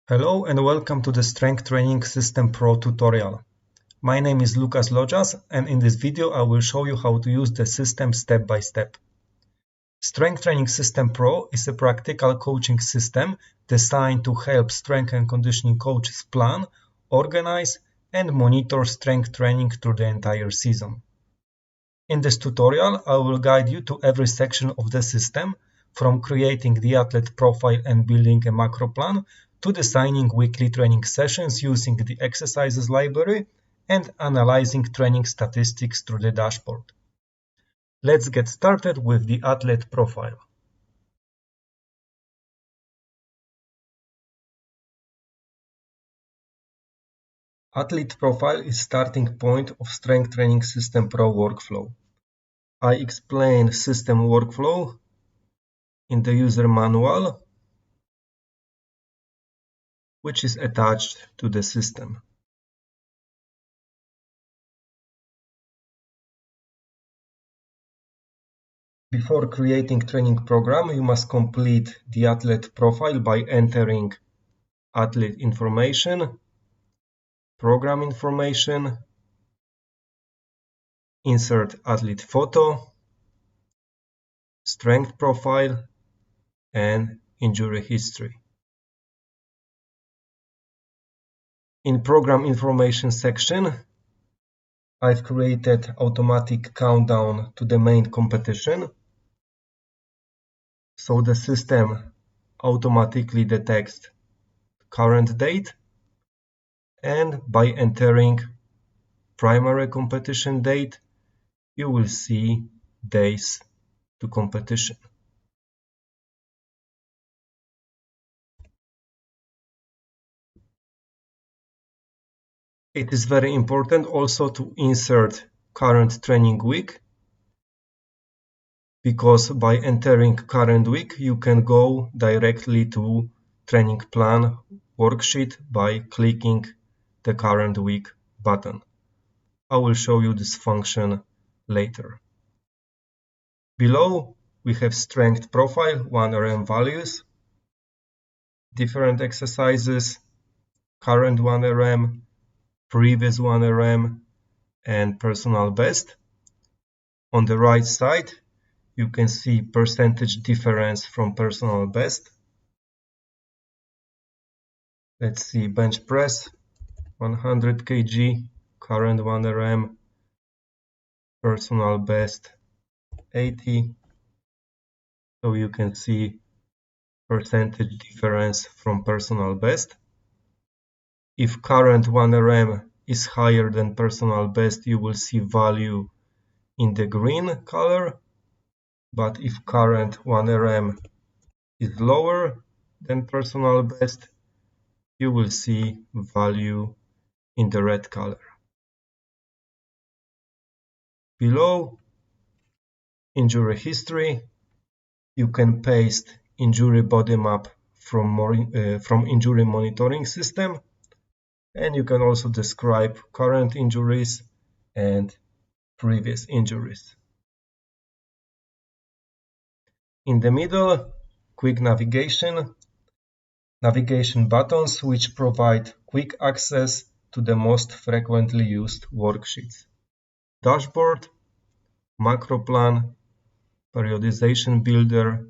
Hello and welcome to the Strength Training System Pro tutorial. My name is Lukasz Lojas and in this video I will show you how to use the system step by step. Strength Training System Pro is a practical coaching system designed to help strength and conditioning coaches plan, organize and monitor strength training through the entire season. In this tutorial I will guide you to every section of the system, from creating the athlete profile and building a macro plan to designing weekly training sessions using the exercises library and analyzing training statistics through the dashboard. Let's get started with the athlete profile. Athlete profile is starting point of Strength Training System Pro workflow. I explain system workflow in the user manual, which is attached to the system. Before creating training program, you must complete the athlete profile by entering athlete information, program information, insert athlete photo, strength profile, and injury history. In program information section, I've created automatic countdown to the main competition, so the system automatically detects current date, and by entering primary competition date, you will see days to competition. It is very important also to insert current training week, because by entering current week you can go directly to training plan worksheet by clicking the current week button. I will show you this function later. Below we have strength profile, 1RM values, different exercises, current 1RM, previous 1RM, and personal best. On the right side you can see percentage difference from personal best. Let's see, bench press 100 kg, current 1RM, personal best 80. So you can see percentage difference from personal best. If current 1RM is higher than personal best, you will see value in the green color. But if current 1RM is lower than personal best, you will see value in the red color. Below injury history, you can paste injury body map from injury monitoring system, and you can also describe current injuries and previous injuries. In the middle, quick navigation buttons which provide quick access to the most frequently used worksheets: dashboard, macro plan, periodization builder,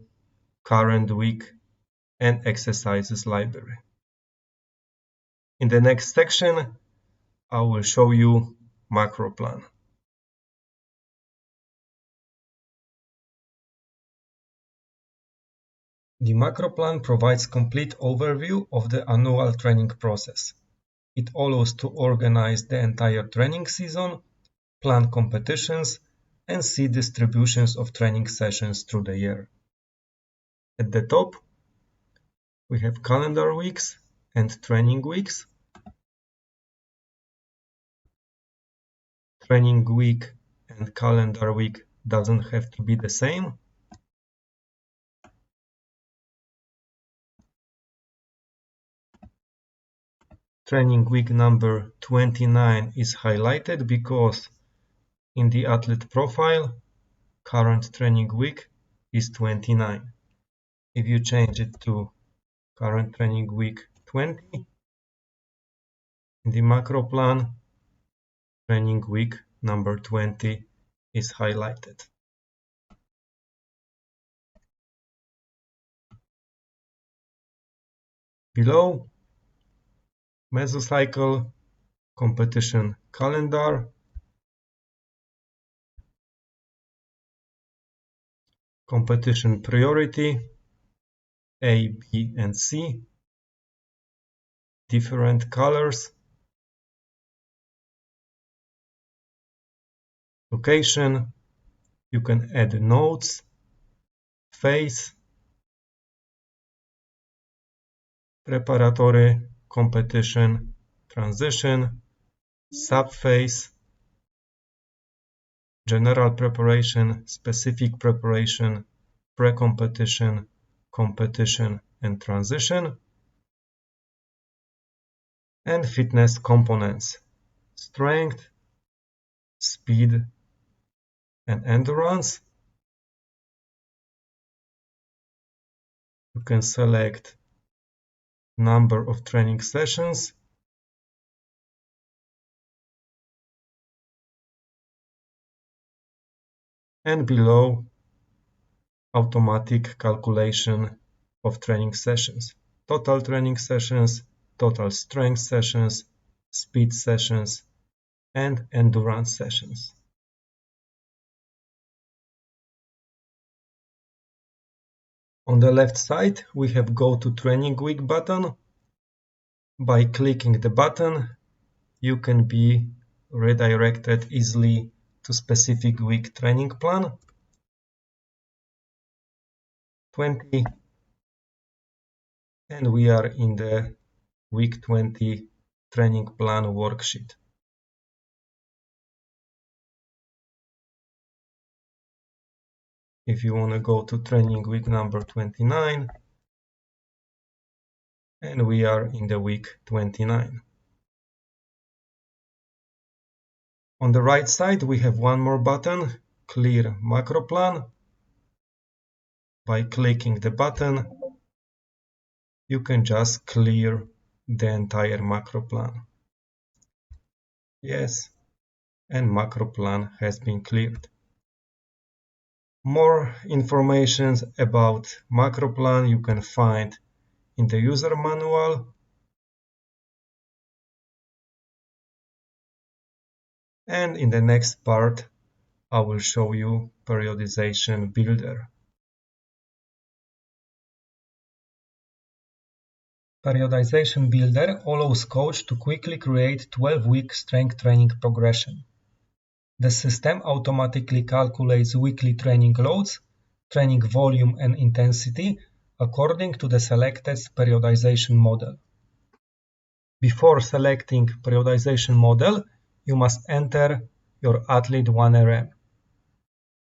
current week, and exercises library. In the next section, I will show you macro plan. The macro plan provides complete overview of the annual training process. It allows to organize the entire training season, plan competitions, and see distributions of training sessions through the year. At the top, we have calendar weeks and training weeks. Training week and calendar week doesn't have to be the same. Training week number 29 is highlighted because in the athlete profile, current training week is 29. If you change it to current training week 20. In the macro plan, training week number 20 is highlighted. Below, mesocycle, competition calendar, competition priority, A, B, and C, different colors, location, you can add notes, phase, preparatory, competition, transition, subphase, general preparation, specific preparation, pre-competition, competition, and transition, and fitness components, strength, speed, and endurance. You can select number of training sessions, and below, automatic calculation of training sessions, total training sessions, total strength sessions, speed sessions, and endurance sessions. On the left side, we have Go to Training Week button. By clicking the button, you can be redirected easily to specific week training plan. 20, and we are in the week 20 training plan worksheet. If you want to go to training week number 29, and we are in the week 29. On the right side, we have one more button, Clear Macro Plan. By clicking the button, you can just clear the entire macro plan. Yes, and macro plan has been cleared. More information about macro plan you can find in the user manual. And in the next part, I will show you Periodization Builder. Periodization Builder allows coach to quickly create 12-week strength training progression. The system automatically calculates weekly training loads, training volume and intensity according to the selected periodization model. Before selecting periodization model, you must enter your athlete 1RM.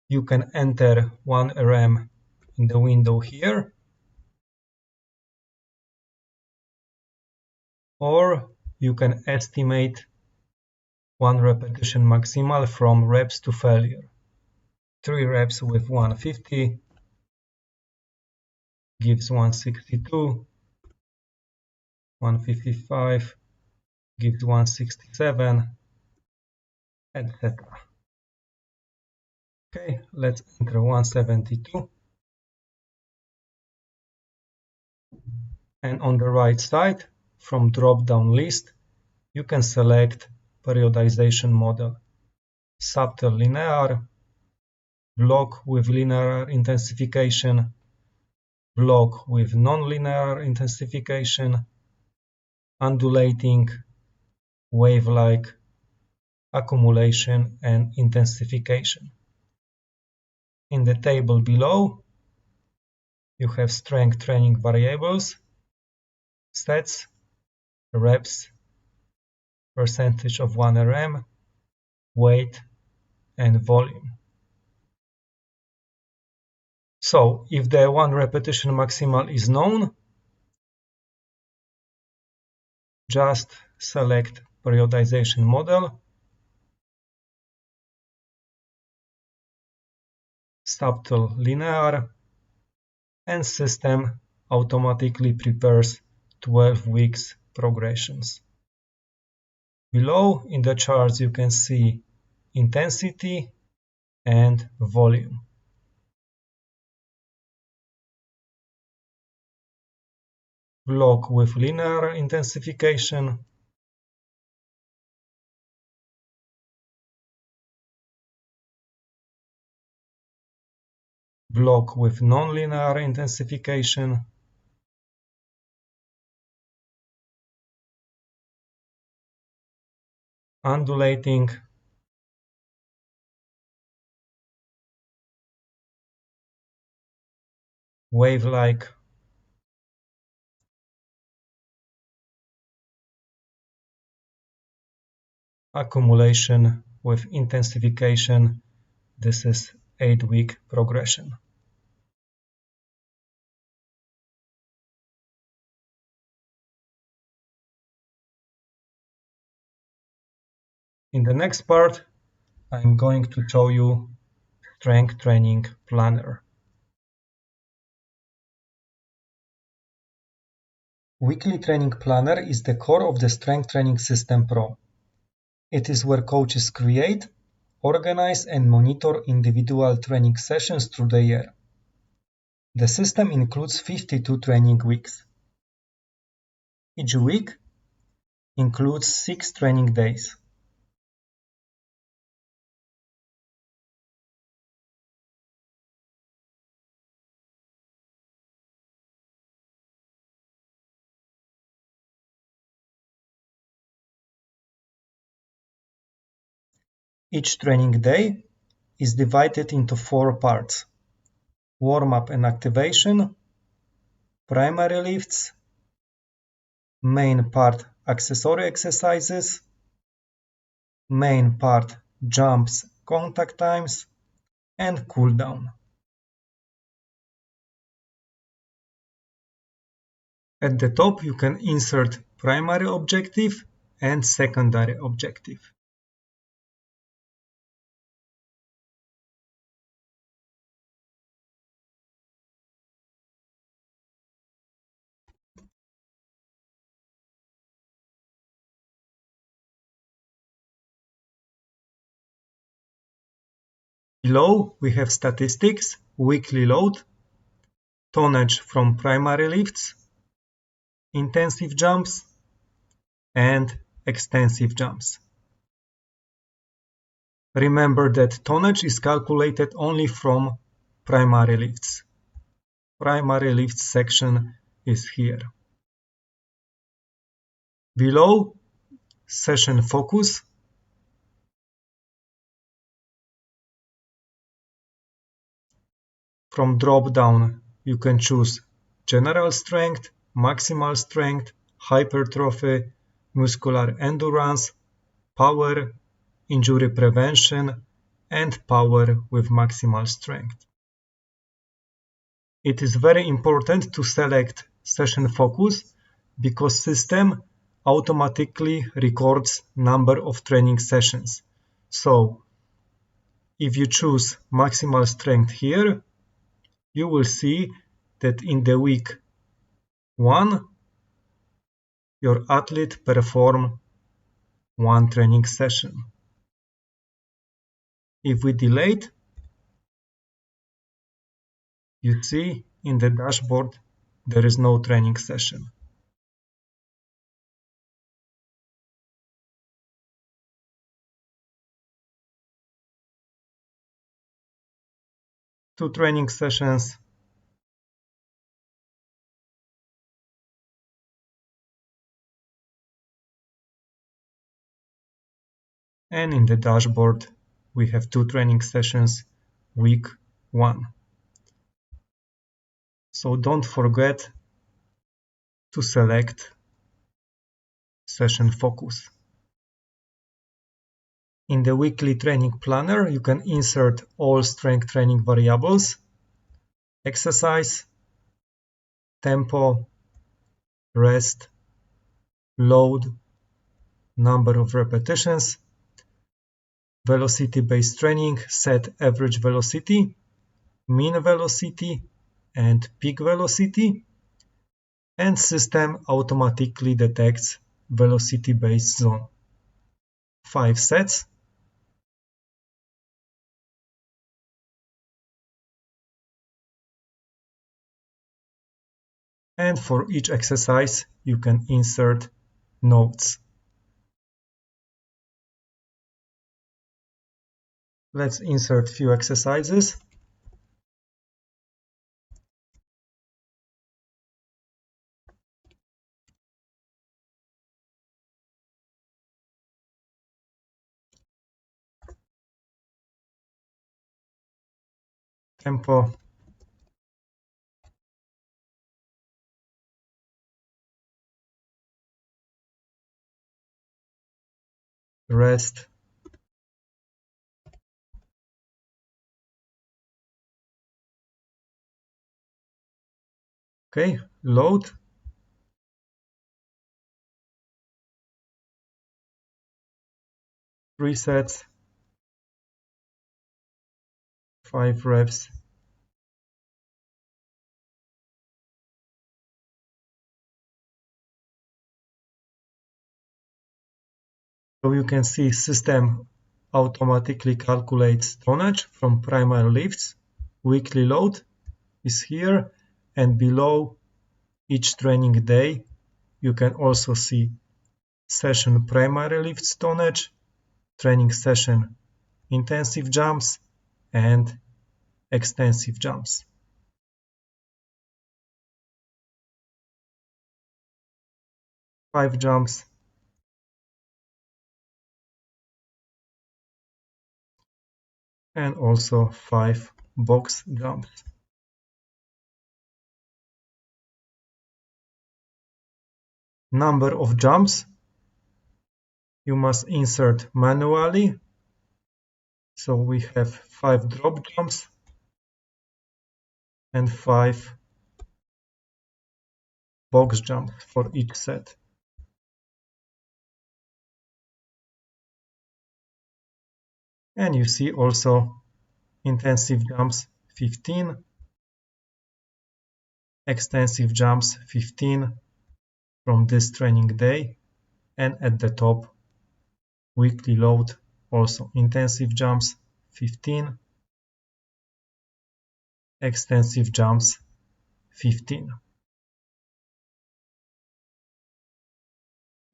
You can enter 1RM in the window here, or you can estimate 1 repetition maximal from reps to failure. 3 reps with 150 gives 162, 155 gives 167, etc. Okay, let's enter 172. And on the right side, from drop-down list, you can select periodization model, subtle linear, block with linear intensification, block with non-linear intensification, undulating, wave-like, accumulation, and intensification. In the table below, you have strength training variables, sets, reps, percentage of 1RM, weight, and volume. So, if the 1 repetition maximal is known, just select periodization model, subtle linear, and system automatically prepares 12 weeks progressions. Below in the charts you can see intensity and volume. Block with linear intensification, block with nonlinear intensification, undulating, wave-like, accumulation with intensification. This is 8-week progression. In the next part, I'm going to show you strength training planner. Weekly training planner is the core of the Strength Training System Pro. It is where coaches create, organize and monitor individual training sessions through the year. The system includes 52 training weeks. Each week includes 6 training days. Each training day is divided into 4 parts: warm-up and activation, primary lifts, main part accessory exercises, main part jumps, contact times, and cool down. At the top you can insert primary objective and secondary objective. Below we have statistics, weekly load, tonnage from primary lifts, intensive jumps, and extensive jumps. Remember that tonnage is calculated only from primary lifts. Primary lifts section is here. Below, session focus. From drop down, you can choose general strength, maximal strength, hypertrophy, muscular endurance, power, injury prevention, and power with maximal strength. It is very important to select session focus because system automatically records number of training sessions. So if you choose maximal strength here, you will see that in the week 1 your athlete performed 1 training session. If we delete, you see in the dashboard there is no training session. Two training sessions. And in the dashboard we have 2 training sessions, week 1. So don't forget to select session focus. In the weekly training planner, you can insert all strength training variables: exercise, tempo, rest, load, number of repetitions, velocity-based training, set average velocity, mean velocity, and peak velocity, and system automatically detects velocity-based zone. 5 sets. And for each exercise, you can insert notes. Let's insert few exercises. Tempo. Rest. Okay, load. Resets. 5 reps. So you can see system automatically calculates tonnage from primary lifts. Weekly load is here, and below each training day you can also see session primary lifts tonnage, training session intensive jumps, and extensive jumps. Five jumps, and also 5 box jumps. Number of jumps you must insert manually. So we have 5 drop jumps and 5 box jumps for each set. And you see also intensive jumps 15, extensive jumps 15 from this training day, and at the top weekly load also intensive jumps 15, extensive jumps 15.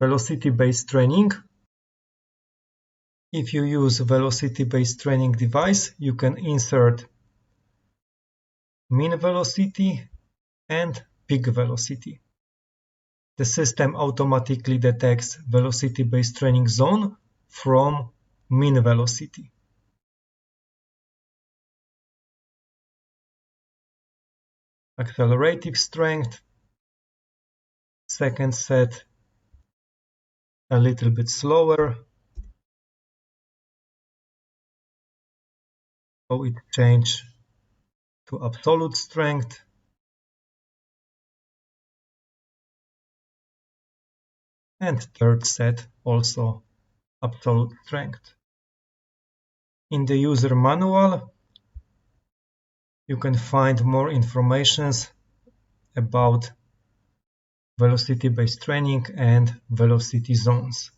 Velocity-based training. If you use velocity-based training device, you can insert mean velocity and peak velocity. The system automatically detects velocity-based training zone from mean velocity. Accelerative strength. Second set a little bit slower. So it changed to absolute strength. And third set also absolute strength. In the user manual, you can find more information about velocity-based training and velocity zones.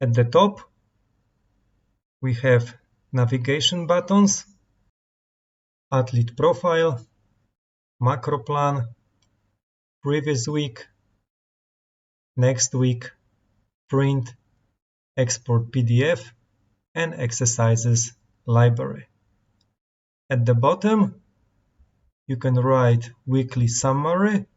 At the top, we have navigation buttons, athlete profile, macro plan, previous week, next week, print, export PDF, and exercises library. At the bottom, you can write weekly summary,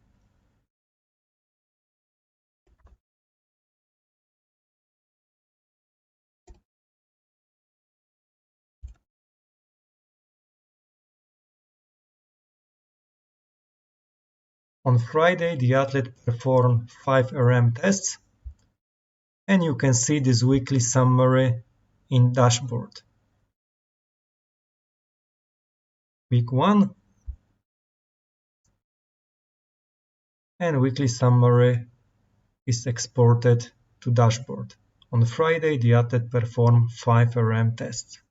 on Friday, the athlete performed 5 RM tests, and you can see this weekly summary in dashboard. Week 1, and weekly summary is exported to dashboard. On Friday, the athlete performed 5 RM tests.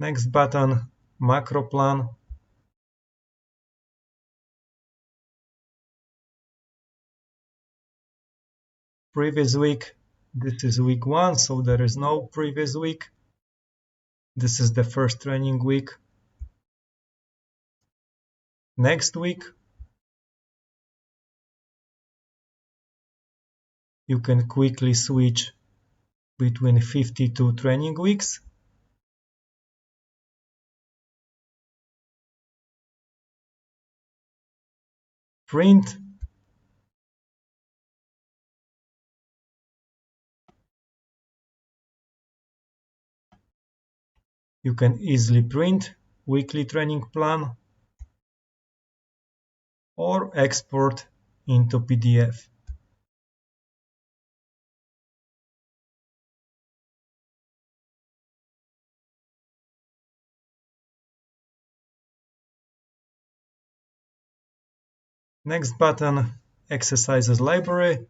Next button, macro plan. Previous week, this is week 1, so there is no previous week. This is the first training week. Next week, you can quickly switch between 52 training weeks. Print. You can easily print weekly training plan or export into PDF. Next button, exercises library.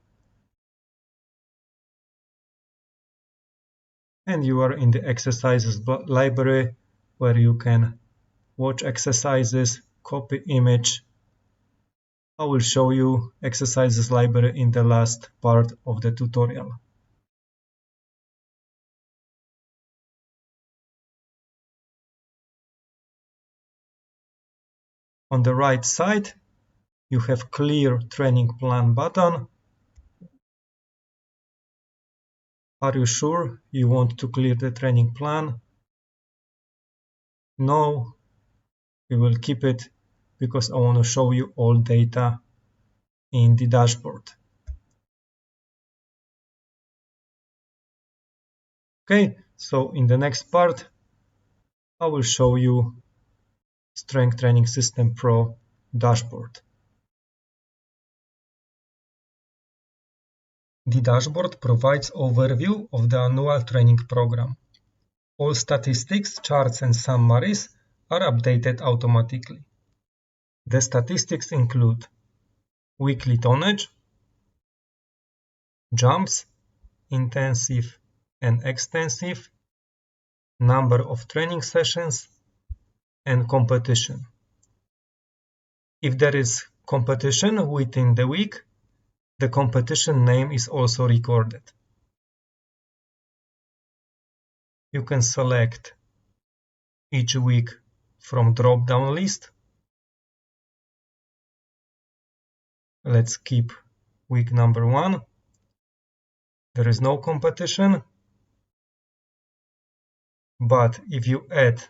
And you are in the exercises library where you can watch exercises, copy image. I will show you exercises library in the last part of the tutorial. On the right side, you have clear training plan button. Are you sure you want to clear the training plan? No, we will keep it because I want to show you all data in the dashboard. Okay, so in the next part, I will show you Strength Training System Pro dashboard. The dashboard provides overview of the annual training program. All statistics, charts and summaries are updated automatically. The statistics include weekly tonnage, jumps, intensive and extensive, number of training sessions, and competition. If there is competition within the week, the competition name is also recorded. You can select each week from drop-down list. Let's keep week number 1. There is no competition, but if you add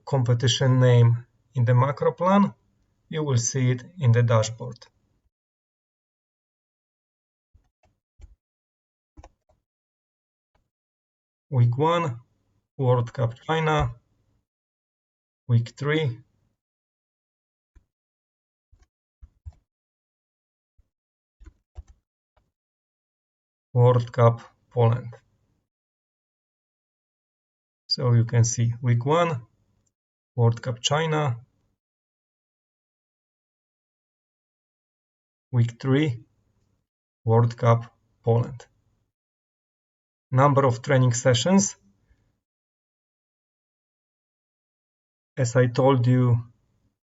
competition name in the macro plan, you will see it in the dashboard. Week 1, World Cup China. Week 3, World Cup Poland. So you can see week 1, World Cup China. Week 3, World Cup Poland. Number of training sessions. As I told you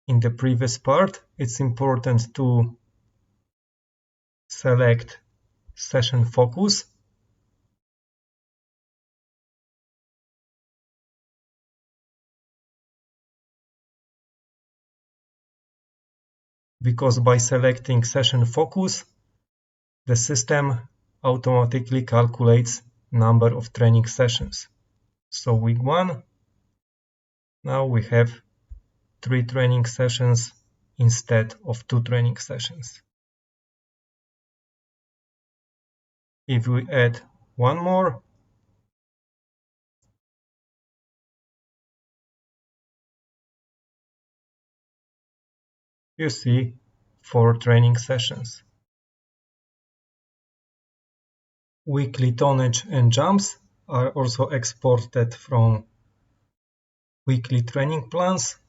in the previous part, it's important to select session focus. Because by selecting session focus, the system automatically calculates number of training sessions. So week 1, now we have 3 training sessions instead of 2 training sessions. If we add one more, you see 4 training sessions. Weekly tonnage and jumps are also exported from weekly training plans.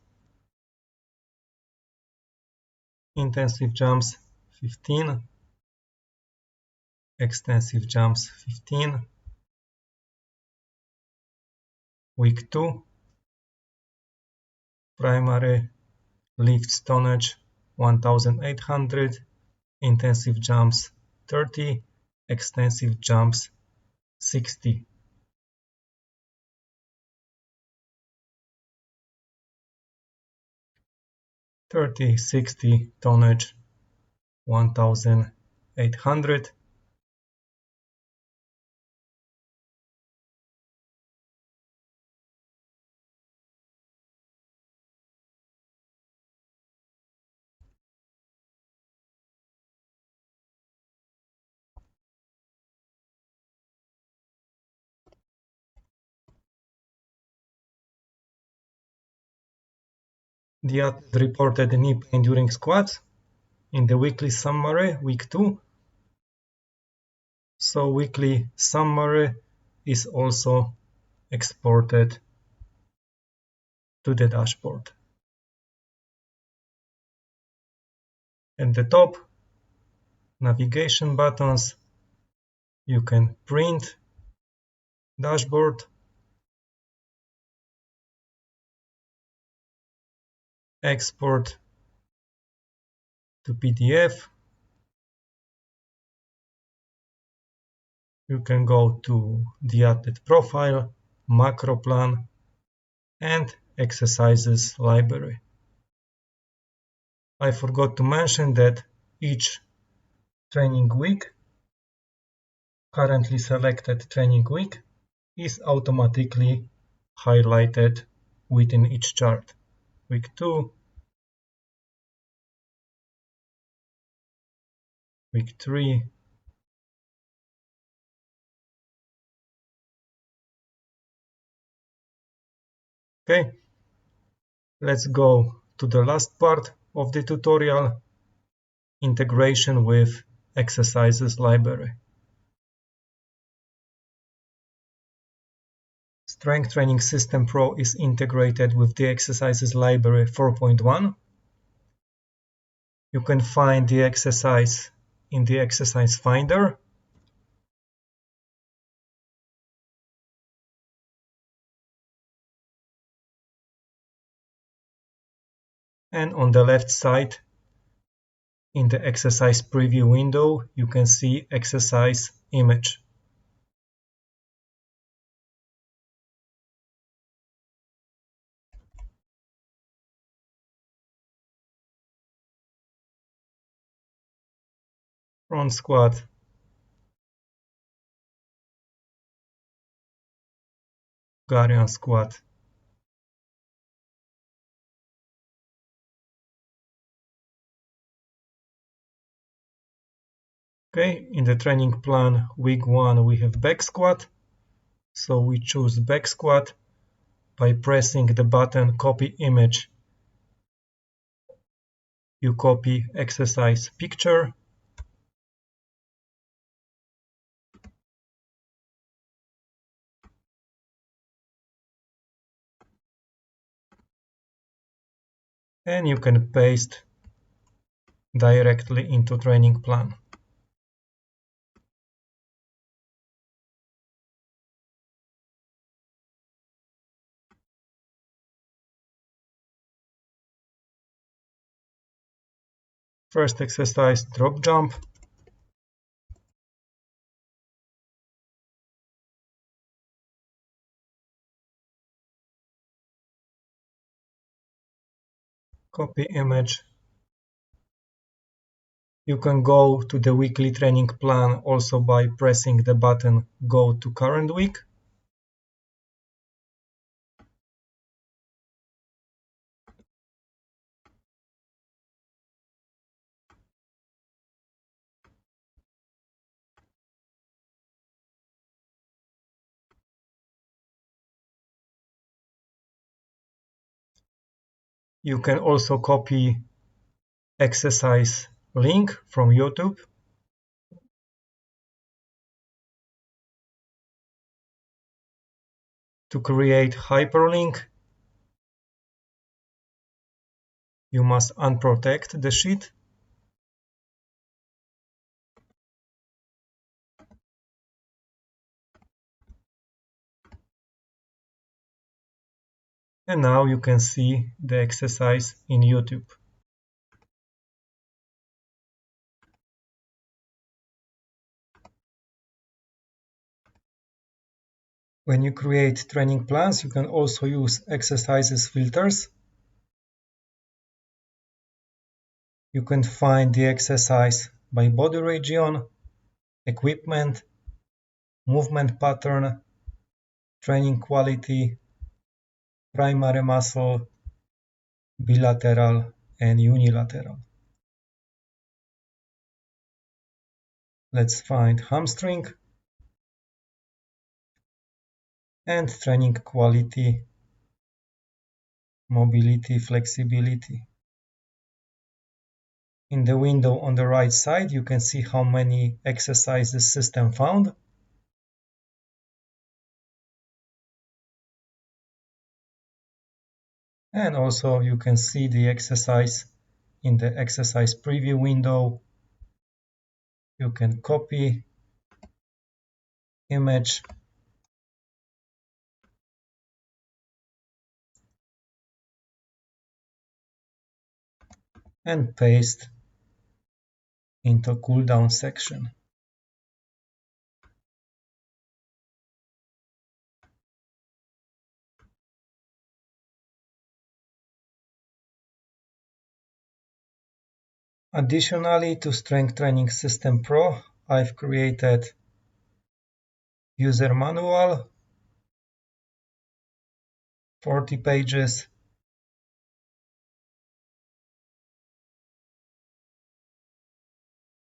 Intensive jumps 15, extensive jumps 15, week 2, primary lift tonnage 1800, intensive jumps 30, extensive jumps 60. Thirty, 60 tonnage 1800. The athlete reported knee pain during squats in the weekly summary, week 2. So weekly summary is also exported to the dashboard. At the top, navigation buttons, you can print dashboard, export to PDF. You can go to the athlete profile, macro plan, and exercises library. I forgot to mention that each training week, currently selected training week, is automatically highlighted within each chart. Week 2, week 3, okay. Let's go to the last part of the tutorial, integration with exercises library. Strength Training System Pro is integrated with the exercises library 4.1. You can find the exercise in the exercise finder. And on the left side, in the exercise preview window, you can see exercise image. Front squat, Bulgarian squat. Okay, in the training plan, week 1, we have back squat. So we choose back squat by pressing the button copy image. You copy exercise picture. And you can paste directly into training plan. First exercise, drop jump. Copy image. You can go to the weekly training plan also by pressing the button go to current week. You can also copy exercise link from YouTube. To create hyperlink, you must unprotect the sheet. And now you can see the exercise in YouTube. When you create training plans, you can also use exercises filters. You can find the exercise by body region, equipment, movement pattern, training quality, primary muscle, bilateral, and unilateral. Let's find hamstring and training quality, mobility, flexibility. In the window on the right side, you can see how many exercises system found. And also you can see the exercise in the exercise preview window. You can copy image and paste into cooldown section. Additionally to Strength Training System Pro, I've created user manual, 40 pages,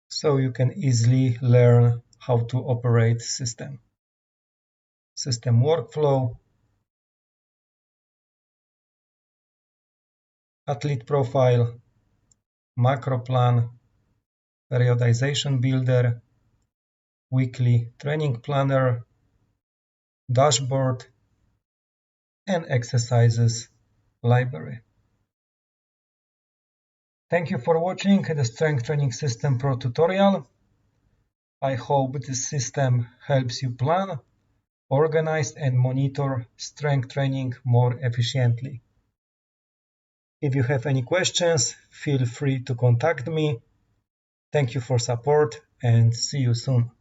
so you can easily learn how to operate system workflow, athlete profile, macro plan, periodization builder, weekly training planner, dashboard, and exercises library. Thank you for watching the Strength Training System Pro tutorial. I hope this system helps you plan, organize, and monitor strength training more efficiently. If you have any questions, feel free to contact me. Thank you for support and see you soon.